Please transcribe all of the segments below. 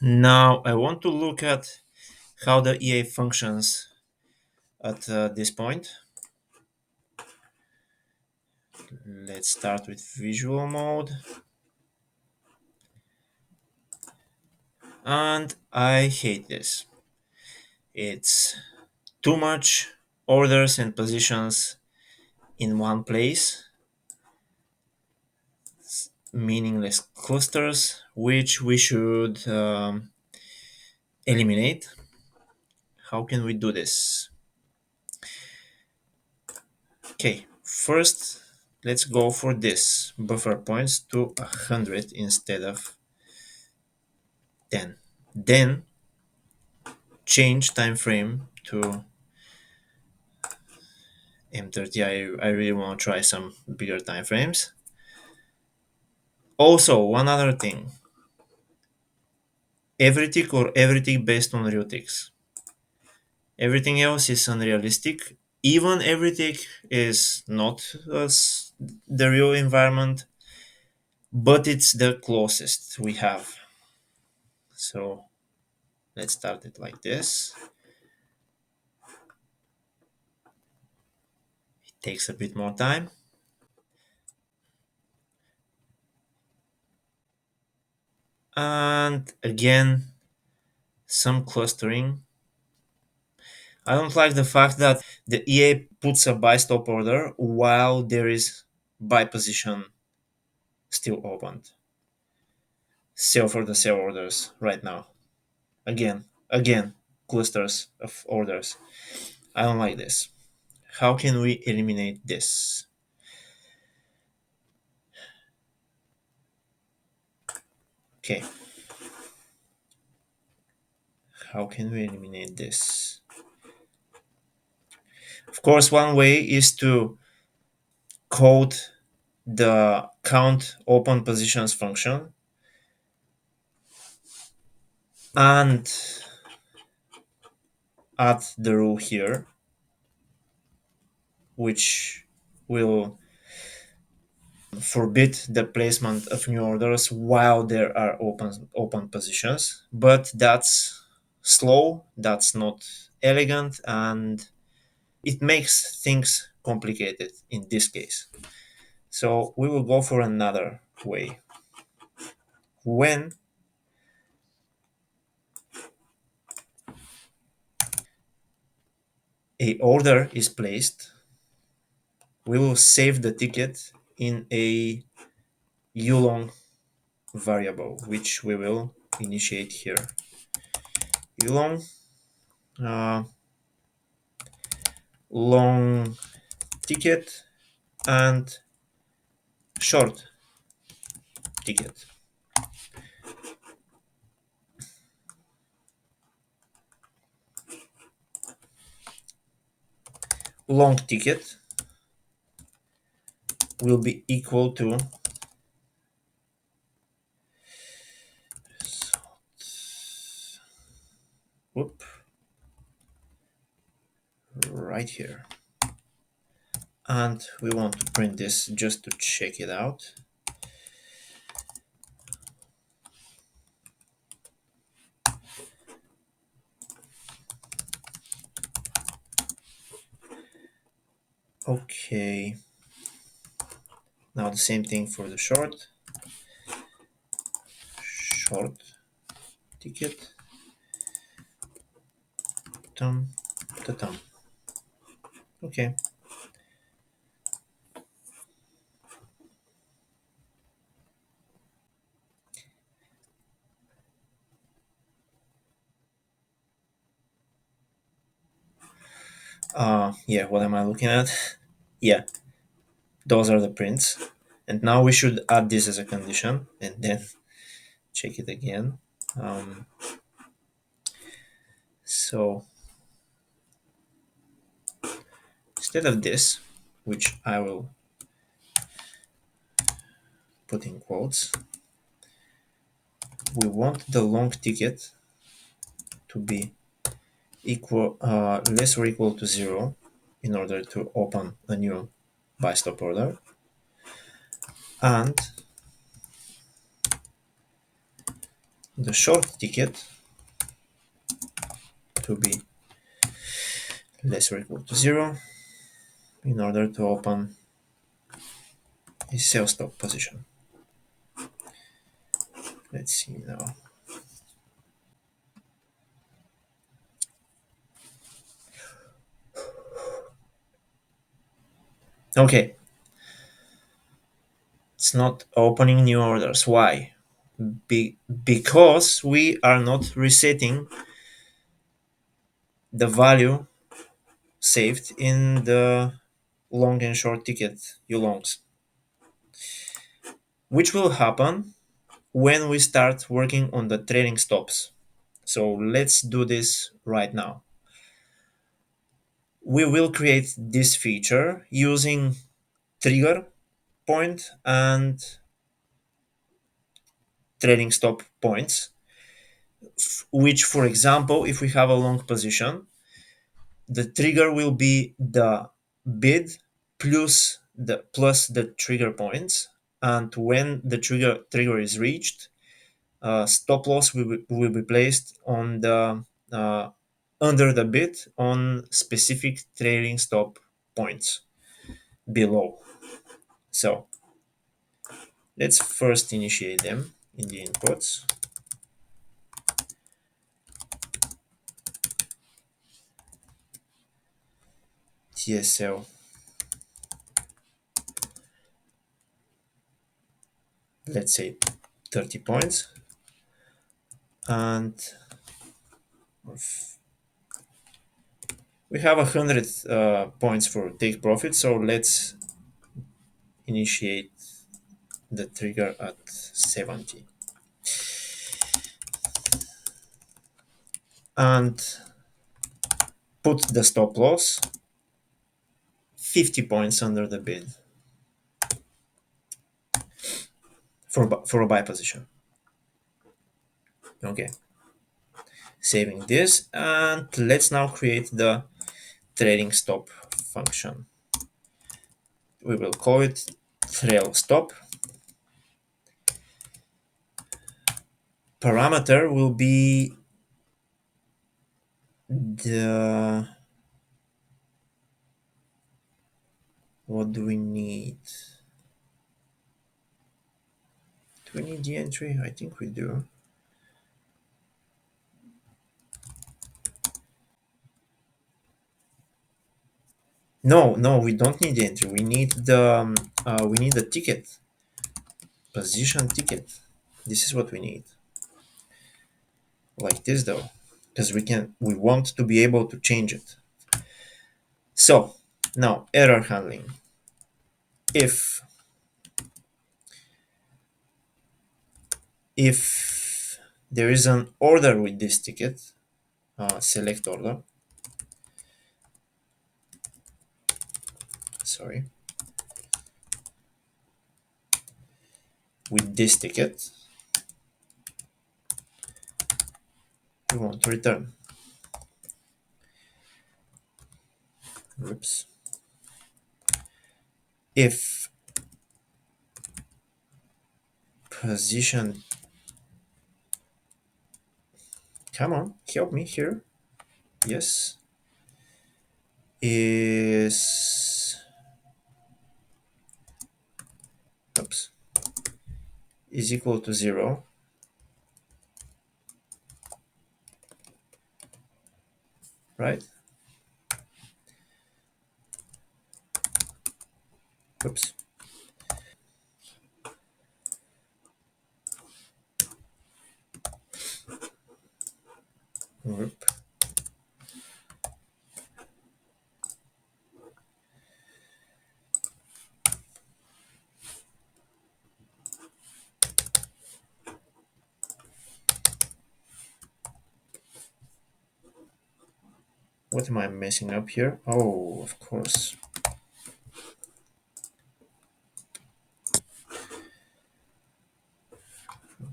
Now I want to look at how the EA functions at this point. Let's start with visual mode. And I hate this. It's too much orders and positions in one place, meaningless clusters, which we should eliminate. How can we do this? Okay, first let's go for this buffer points to 100 instead of 10. Then change time frame to M30. I really want to try some bigger time frames. Also, one other thing, every tick or every tick based on real ticks. Everything else is unrealistic. Even every tick is not the real environment, but it's the closest we have. So let's start it like this. It takes a bit more time. And again, some clustering. I don't like the fact that the EA puts a buy stop order while there is buy position still opened. Sell for the sell orders right now. Again, clusters of orders. I don't like this. How can we eliminate this? Okay, how can we eliminate this? Of course, one way is to code the count open positions function and add the rule here, which will forbid the placement of new orders while there are open positions. But that's slow, that's not elegant, and it makes things complicated in this case. So we will go for another way. When a order is placed, we will save the ticket in a ulong variable, which we will initiate here. Ulong long ticket and short ticket. Long ticket will be equal to whoop, right here. And we want to print this just to check it out. Okay. Now the same thing for the short ticket. Tum, tum. Okay. Yeah, what am I looking at? Yeah, those are the prints. And now we should add this as a condition and then check it again. So instead of this, which I will put in quotes, we want the long ticket to be equal, less or equal to 0 in order to open a new buy stop order. And the short ticket to be less or equal to 0 in order to open a sell stop position. Let's see now. Okay, it's not opening new orders. Why? Because we are not resetting the value saved in the long and short ticket u longs, which will happen when we start working on the trading stops. So let's do this right now. We will create this feature using trigger point and trading stop points, which, for example, if we have a long position, the trigger will be the bid plus the trigger points, and when the trigger is reached, stop loss will be placed on the under the bid on specific trading stop points below. So let's first initiate them in the inputs. TSL, let's say 30 points, and we have 100 points for take profit. So let's initiate the trigger at 70 and put the stop loss 50 points under the bid for a buy position. Okay, saving this, and let's now create the trading stop function. We will call it trail stop. Parameter will be the, what do we need? Do we need the entry? I think we do. No, we don't need the entry. We need the ticket, position ticket. This is what we need. Like this though, because we want to be able to change it. So now error handling. If there is an order with this ticket, select order. Sorry. With this ticket, we want to return. Oops. If position, come on, help me here. Yes. Is, oops, is equal to 0, right? Oops. Oop. What am I messing up here? Oh, of course.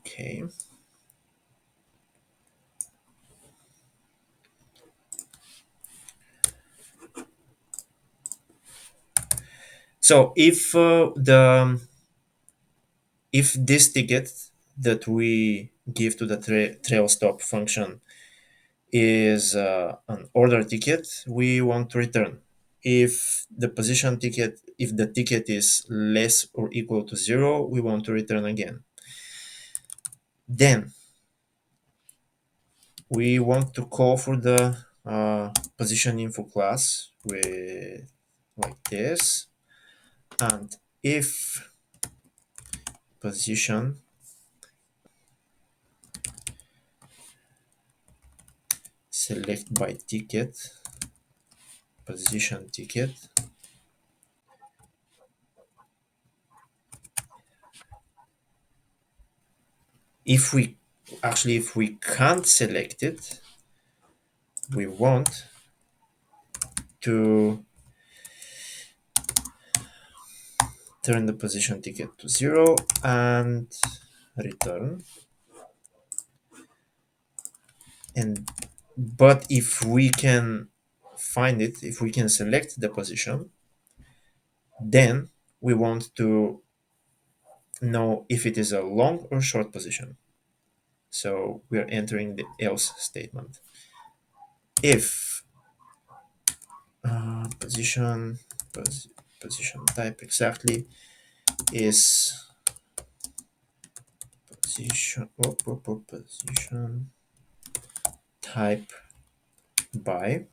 Okay. So if this ticket that we give to the trail stop function is an order ticket, we want to return. If the ticket is less or equal to 0, we want to return again. Then we want to call for the position info class with like this, and if position select by ticket position ticket, if we can't select it, we want to turn the position ticket to 0 and return. And but if we can find it, if we can select the position, then we want to know if it is a long or short position. So we are entering the else statement. If position position type exactly is position type by,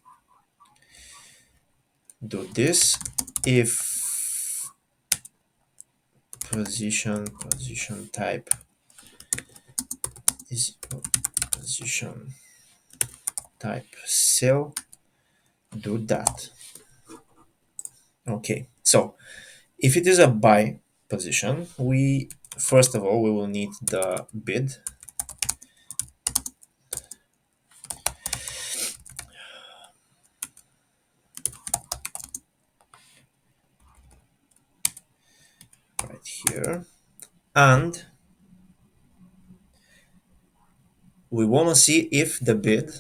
do this. If position type is position type cell, do that. Okay, so if it is a buy position, we first of all we will need the bid. Right here, and we want to see if the bid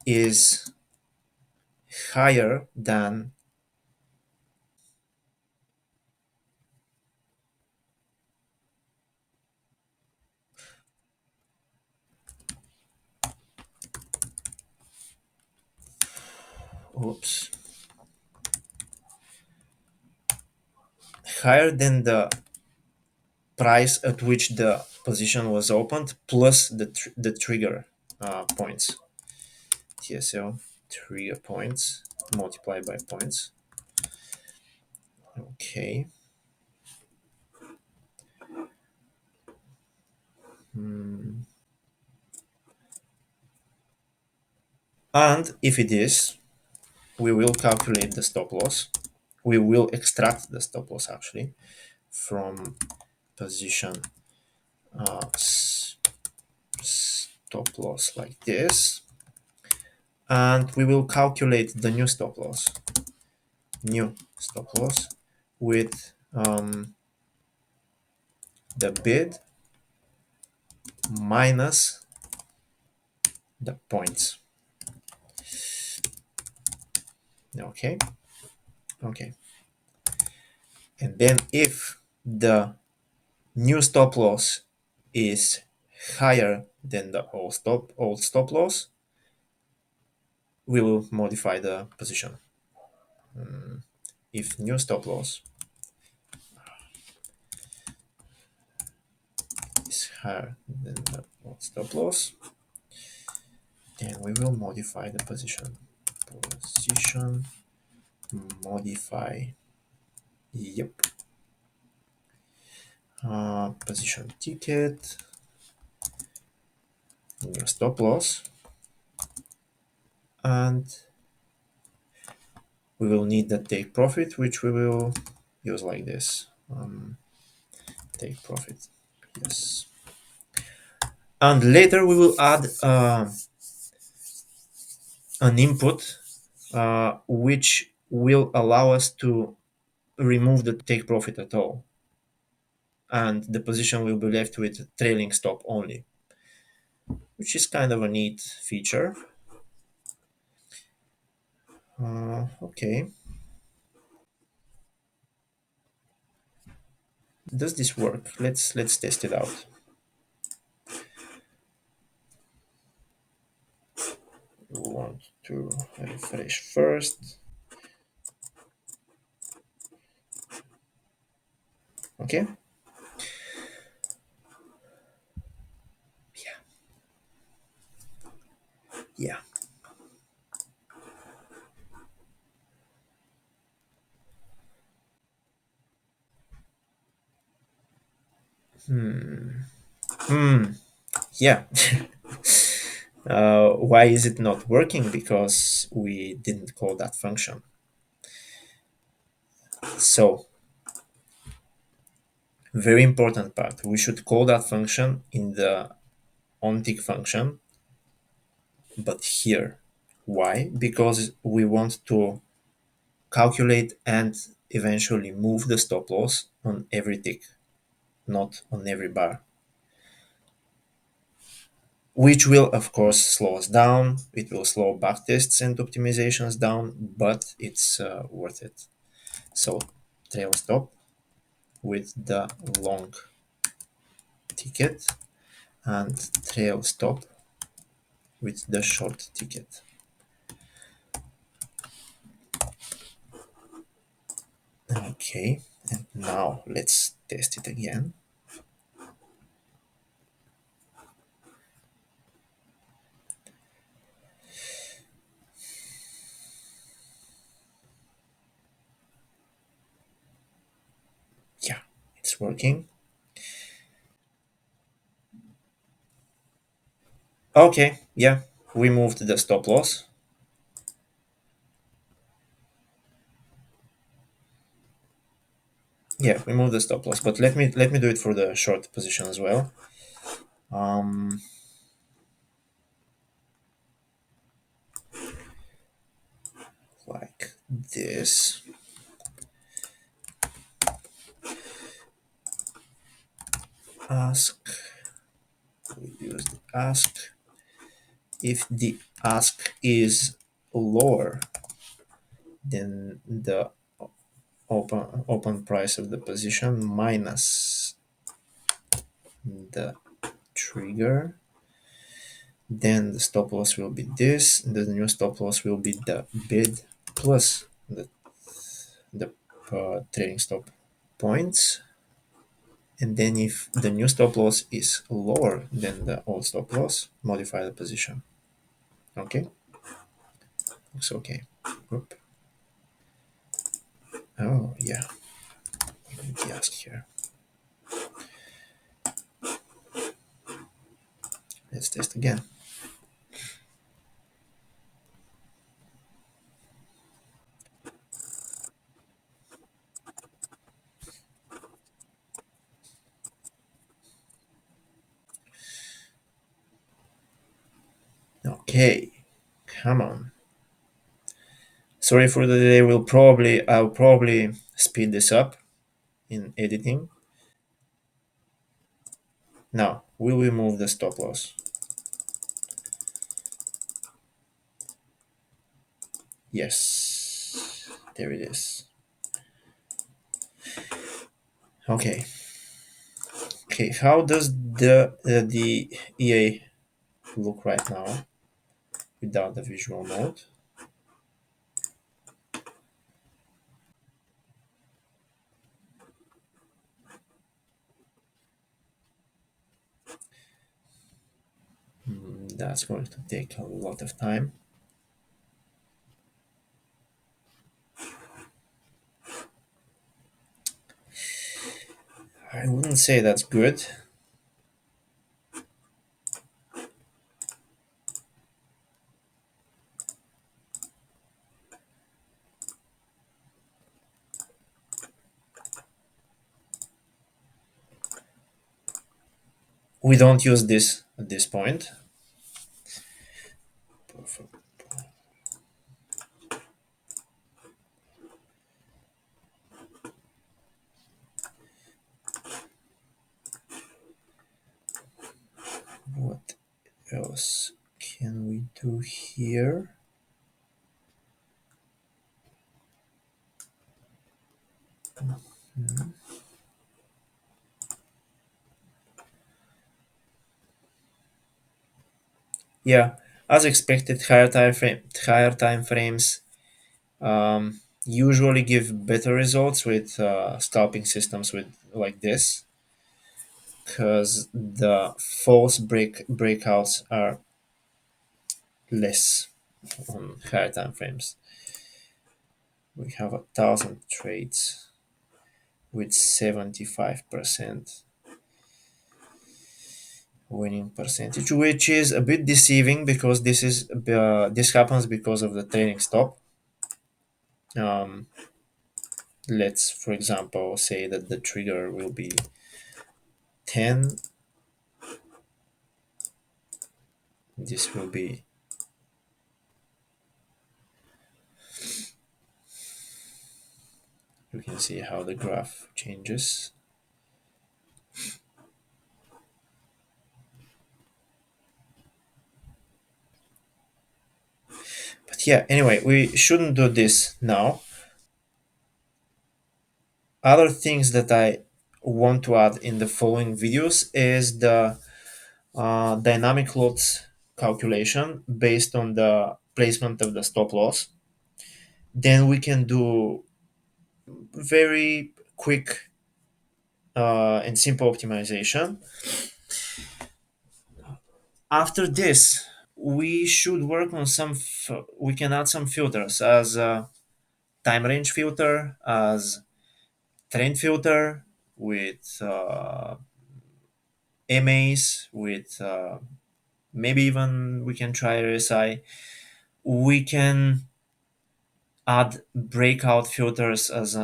is higher than, oops, higher than the price at which the position was opened plus the trigger points. TSL trigger points multiplied by points. Okay. And if it is, we will calculate the stop loss. We will extract the stop loss actually from position stop loss like this, and we will calculate the new stop loss with the bid minus the points. Okay, okay, and then if the new stop loss is higher than the old stop loss, we will modify the position. If new stop loss is higher than the old stop loss, then we will modify the position. Position modify. Yep. Position ticket, new stop loss, and we will need the take profit, which we will use like this. Take profit, yes. And later we will add an input which will allow us to remove the take profit at all, and the position will be left with trailing stop only, which is kind of a neat feature. Okay. Does this work? Let's test it out. We want to refresh first. Okay. Yeah. Yeah. Hmm. Yeah. Why is it not working? Because we didn't call that function. So, very important part. We should call that function in the onTick function, but here. Why? Because we want to calculate and eventually move the stop loss on every tick, not on every bar, which will of course slow us down. It will slow backtests and optimizations down, but it's worth it. So trail stop with the long ticket and trail stop with the short ticket. Okay, and now let's test it again. Yeah, it's working. Okay, yeah, we moved the stop loss. Yeah, we moved the stop loss, but let me do it for the short position as well. Um, like this. Ask. We use the ask. If the ask is lower than the open price of the position minus the trigger, then the stop loss will be this. The new stop loss will be the bid plus the trading stop points. And then if the new stop loss is lower than the old stop loss, modify the position. Okay, looks okay. Oop. Oh yeah, let me ask here. Let's test again. Okay, come on. Sorry for the delay. I'll probably speed this up in editing. Now, will we move the stop loss? Yes, there it is. Okay, okay. How does the EA look right now without the visual mode? That's going to take a lot of time. I wouldn't say that's good. We don't use this at this point. What else can we do here? Yeah, as expected, higher time frames usually give better results with scalping systems with like this, because the false breakouts are less on higher time frames. We have 1,000 trades with 75% winning percentage, which is a bit deceiving because this happens because of the trailing stop. Um, let's, for example, say that the trigger will be 10. This will be, you can see how the graph changes. But yeah, anyway, we shouldn't do this now. Other things that I want to add in the following videos is the dynamic lots calculation based on the placement of the stop loss. Then we can do very quick and simple optimization. After this, we should work on we can add some filters as a time range filter, as trend filter with MAs, with maybe even we can try RSI. We can add breakout filters as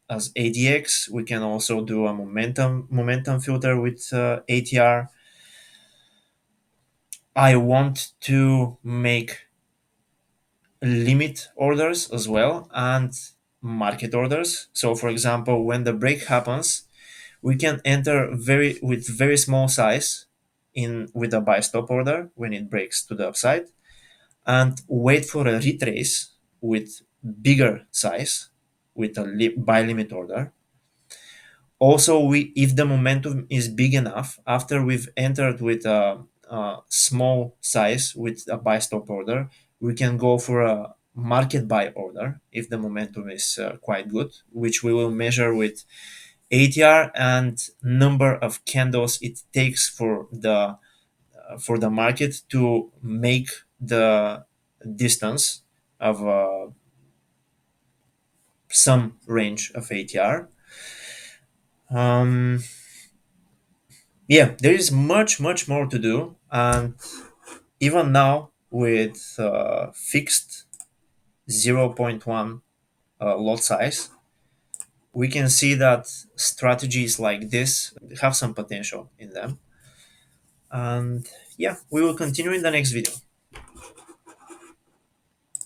ADX. We can also do a momentum filter with ATR. I want to make limit orders as well and market orders. So, for example, when the break happens, we can enter very small size in with a buy stop order when it breaks to the upside, and wait for a retrace with bigger size with a buy limit order. Also, we if the momentum is big enough after we've entered with a small size with a buy stop order, we can go for a market buy order if the momentum is quite good, which we will measure with ATR and number of candles it takes for the market to make the distance of some range of ATR. Um, yeah, there is much more to do, and even now with fixed zero point 0.1 lot size, we can see that strategies like this have some potential in them. And yeah, we will continue in the next video.